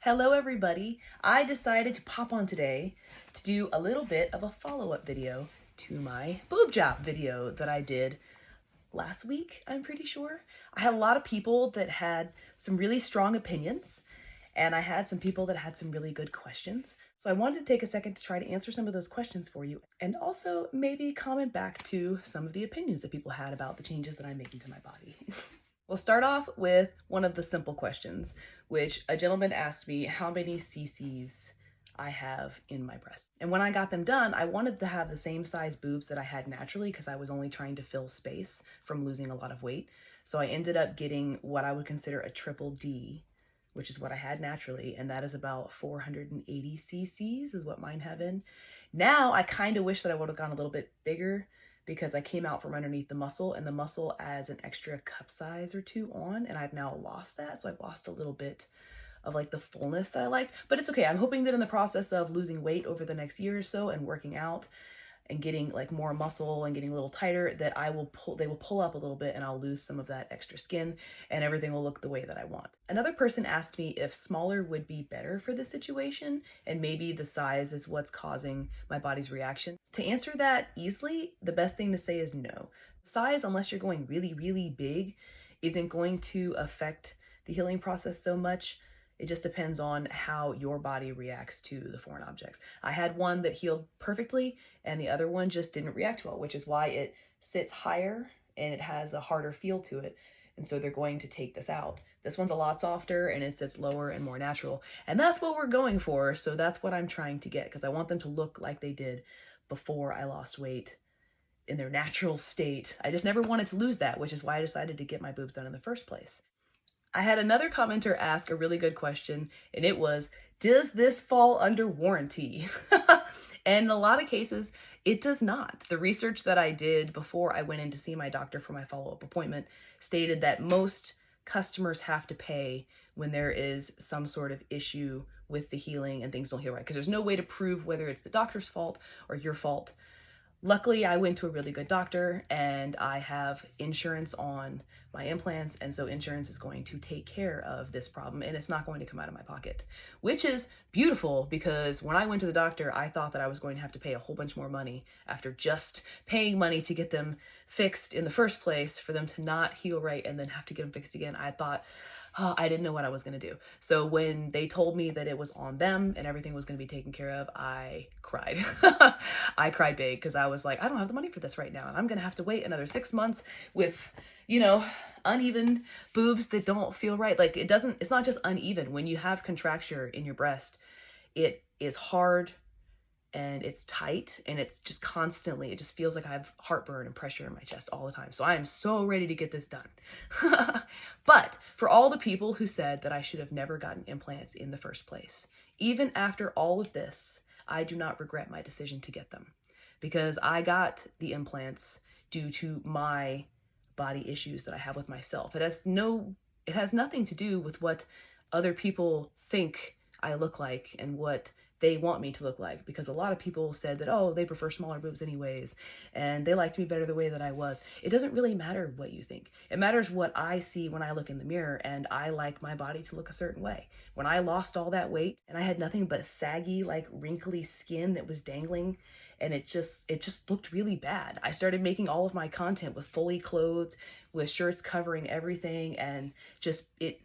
Hello everybody. I decided to pop on today to do a little bit of a follow-up video to my boob job video that I did last week, I'm pretty sure. I had a lot of people that had some really strong opinions, and I had some people that had some really good questions. So I wanted to take a second to try to answer some of those questions for you, and also maybe comment back to some of the opinions that people had about the changes that I'm making to my body. We'll start off with one of the simple questions, which a gentleman asked me how many cc's I have in my breast. And when I got them done, I wanted to have the same size boobs that I had naturally because I was only trying to fill space from losing a lot of weight. So I ended up getting what I would consider a triple D, which is what I had naturally, and that is about 480 cc's is what mine have in. Now I kind of wish that I would have gone a little bit bigger, because I came out from underneath the muscle, and the muscle adds an extra cup size or two on, and I've now lost that. So I've lost a little bit of like the fullness that I liked, but it's okay. I'm hoping that in the process of losing weight over the next year or so and working out and getting like more muscle and getting a little tighter, that they will pull up a little bit and I'll lose some of that extra skin and everything will look the way that I want. Another person asked me if smaller would be better for the situation, and maybe the size is what's causing my body's reaction. To answer that easily, the best thing to say is no. Size, unless you're going really, really big, isn't going to affect the healing process so much. It just depends on how your body reacts to the foreign objects. I had one that healed perfectly and the other one just didn't react well, which is why it sits higher and it has a harder feel to it. And so they're going to take this out. This one's a lot softer and it sits lower and more natural. And that's what we're going for. So that's what I'm trying to get, because I want them to look like they did before I lost weight in their natural state. I just never wanted to lose that, which is why I decided to get my boobs done in the first place. I had another commenter ask a really good question, and it was, does this fall under warranty? And in a lot of cases, it does not. The research that I did before I went in to see my doctor for my follow-up appointment stated that most customers have to pay when there is some sort of issue with the healing and things don't heal right, because there's no way to prove whether it's the doctor's fault or your fault. Luckily, I went to a really good doctor and I have insurance on my implants, and so insurance is going to take care of this problem and it's not going to come out of my pocket, which is beautiful, because when I went to the doctor, I thought that I was going to have to pay a whole bunch more money after just paying money to get them fixed in the first place, for them to not heal right and then have to get them fixed again. I thought, oh, I didn't know what I was going to do. So when they told me that it was on them and everything was going to be taken care of, I cried. I cried big, because I was like, I don't have the money for this right now. And I'm going to have to wait another 6 months with, uneven boobs that don't feel right. Like it's not just uneven. When you have contracture in your breast, it is hard and it's tight and it's just constantly, it just feels like I have heartburn and pressure in my chest all the time. So I am so ready to get this done. But for all the people who said that I should have never gotten implants in the first place, even after all of this, I do not regret my decision to get them, because I got the implants due to my body issues that I have with myself. It has nothing to do with what other people think I look like and what they want me to look like, because a lot of people said that, oh, they prefer smaller boobs anyways, and they liked me better the way that I was. It doesn't really matter what you think. It matters what I see when I look in the mirror, and I like my body to look a certain way. When I lost all that weight and I had nothing but saggy, like wrinkly skin that was dangling, and it just looked really bad. I started making all of my content with fully clothed, with shirts covering everything, and it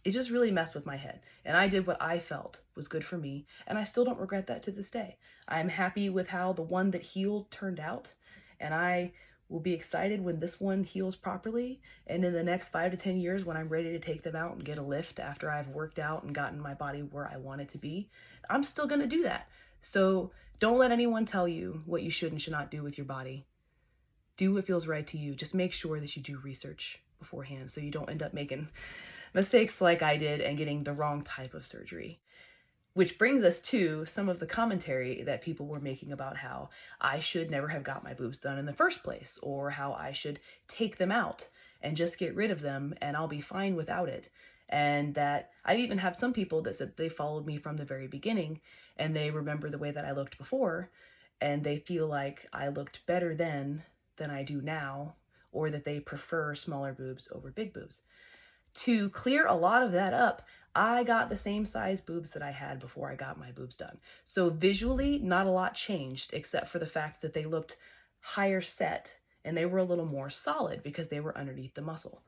just really messed with my head. And I did what I felt was good for me, and I still don't regret that to this day. I'm happy with how the one that healed turned out, and I will be excited when this one heals properly, and in the next 5 to 10 years when I'm ready to take them out and get a lift after I've worked out and gotten my body where I want it to be, I'm still gonna do that. So don't let anyone tell you what you should and should not do with your body. Do what feels right to you. Just make sure that you do research beforehand so you don't end up making mistakes like I did and getting the wrong type of surgery. Which brings us to some of the commentary that people were making about how I should never have got my boobs done in the first place, or how I should take them out and just get rid of them and I'll be fine without it. And that I even have some people that said they followed me from the very beginning and they remember the way that I looked before, and they feel like I looked better then than I do now, or that they prefer smaller boobs over big boobs. To clear a lot of that up, I got the same size boobs that I had before I got my boobs done. So visually, not a lot changed except for the fact that they looked higher set and they were a little more solid because they were underneath the muscle.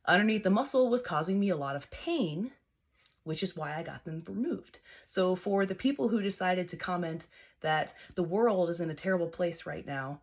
Underneath the muscle was causing me a lot of pain, which is why I got them removed. So for the people who decided to comment that the world is in a terrible place right now,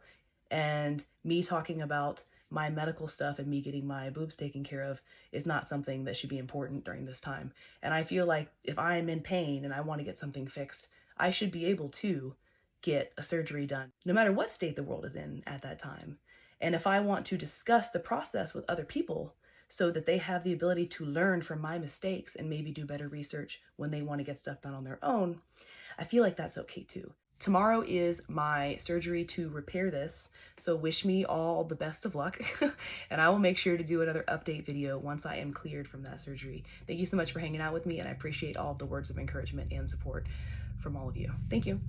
and me talking about my medical stuff and me getting my boobs taken care of is not something that should be important during this time. And I feel like if I'm in pain and I want to get something fixed, I should be able to get a surgery done, no matter what state the world is in at that time. And if I want to discuss the process with other people so that they have the ability to learn from my mistakes and maybe do better research when they want to get stuff done on their own, I feel like that's okay too. Tomorrow is my surgery to repair this, so wish me all the best of luck, and I will make sure to do another update video once I am cleared from that surgery. Thank you so much for hanging out with me, and I appreciate all of the words of encouragement and support from all of you. Thank you.